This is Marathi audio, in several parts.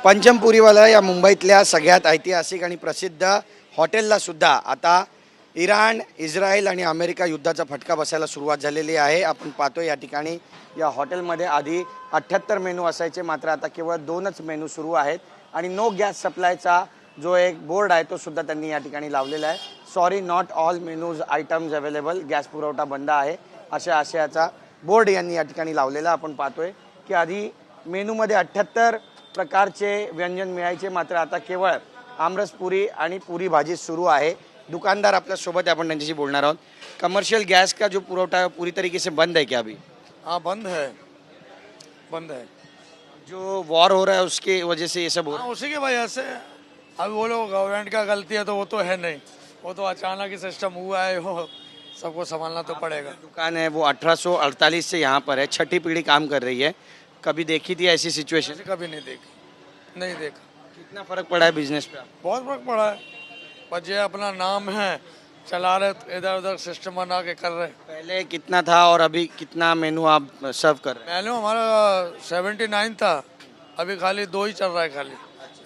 पंचमपुरीवाला या मुंबईतल्या सगळ्यात ऐतिहासिक आणि प्रसिद्ध हॉटेलला सुद्धा आता इराण, इस्रायल आणि अमेरिका युद्धाचा फटका बसायला सुरुवात झालेली आहे। आपण पाहतो या ठिकाणी या हॉटेलमध्ये आधी 78 मेनू असायचे, मात्र आता केवळ 2च मेनू सुरू आहेत आणि नो गॅस सप्लायचा जो एक बोर्ड आहे तो सुद्धा त्यांनी या ठिकाणी लावलेला आहे। Sorry not all menus items available, gas पुरवठा बंद आहे अशा आशयाचा बोर्ड यांनी या ठिकाणी लावलेला आपण पाहतोय की आधी मेनूमध्ये 78 प्रकारचे व्यंजन मिळायचे, मात्र आता केवळ आमरस पुरी आणि पुरी भाजी सुरू आहे। दुकानदार आपल्या सोबत आहे, आपण त्यांच्याशी बोलणार आहोत। कमर्शियल गैस का जो पुरवठा है पूरी तरीके से बंद है क्या अभी? हाँ बंद है, बंद है। जो वॉर हो रहा है उसके वजह से ये सब हो रहा हाँ उसी की वजह से। अब वो लोग गवर्नमेंट का गलती है तो वो तो है नहीं, वो तो अचानक ही सिस्टम हुआ है, वो सबको संभालना तो पड़ेगा। दुकान है वो 1848 से यहाँ पर है, छठी पीढ़ी काम कर रही है। कभी देखी थी ऐसी सिचुएशन? ऐसे कभी नहीं देखी, नहीं देखा। कितना फर्क पड़ा है बिजनेस पे? बहुत फर्क पड़ा है, पर ये अपना नाम है चला रहे, इधर उधर सिस्टम बना के कर रहे। पहले कितना था और अभी कितना मेनू आप सर्व कर रहे हैं? मेन्यू हमारा 79 था, अभी खाली 2 ही चल रहा है, खाली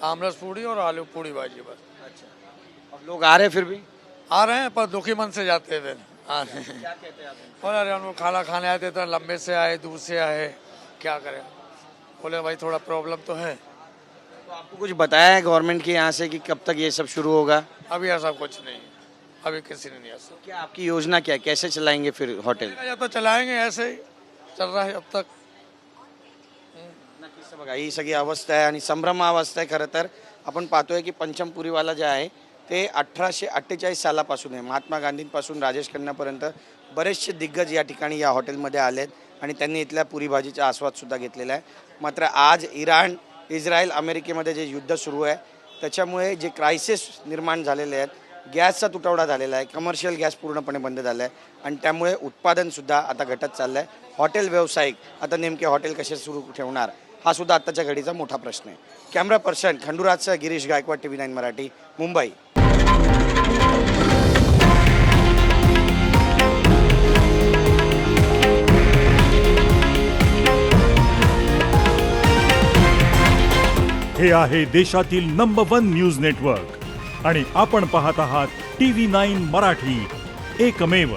आमरस पूड़ी और आलू पूड़ी भाजी बस। अब लोग आ रहे फिर भी? आ रहे हैं पर दुखी मन से जाते हुए आ रहे हैं। क्या कहते हैं आप? बोले अरे हम लोग खाना खाने आए थे तो लंबे से आए, दूर से आए, क्या करें। बोले भाई थोड़ा प्रॉब्लम तो है। तो आपको कुछ बताया है गवर्नमेंट के यहाँ से कि कब तक ये सब शुरू होगा? अभी ऐसा कुछ नहीं, अभी किसी ने नहीं ऐसा। क्या आपकी योजना क्या है, कैसे चलाएंगे फिर होटल? या तो चलाएंगे, ऐसे ही चल रहा है अब तक। नक्कीच बघा ही सगळी अवस्था आहे आणि संभ्रमावस्था आहे। खरं तर आपण पाहतोय की पंचमपुरीवाला जे आहे ते 1848 सालापासून आहे। महात्मा गांधींपासून राजेश खन्नापर्यंत बरेचसे दिग्गज या ठिकाणी या हॉटेलमध्ये आलेत आणि त्यांनी इथल्या पुरी भाजीचा आस्वाद सुद्धा घेतलेला आहे। मात्र आज इराण, इस्रायल, अमेरिकेमध्ये जे युद्ध सुरू आहे त्याच्यामुळे जे क्रायसिस निर्माण झालेले आहेत, गॅसचा तुटवडा झालेला आहे, कमर्शियल गॅस पूर्णपणे बंद झाला आहे आणि त्यामुळे उत्पादनसुद्धा आता घटत चाललं आहे। हॉटेल व्यावसायिक आता नेमके हॉटेल कसे सुरू ठेवणार हा सुद्धा आत्ताच्या घडीचा मोठा प्रश्न आहे। कॅमेरा पर्सन खंडुराजसह गिरीश गायकवाड, TV9 मराठी, मुंबई। हे आहे देशातील नंबर 1 न्यूज नेटवर्क आणि आपण पाहत आहात TV9 मराठी, एकमेव।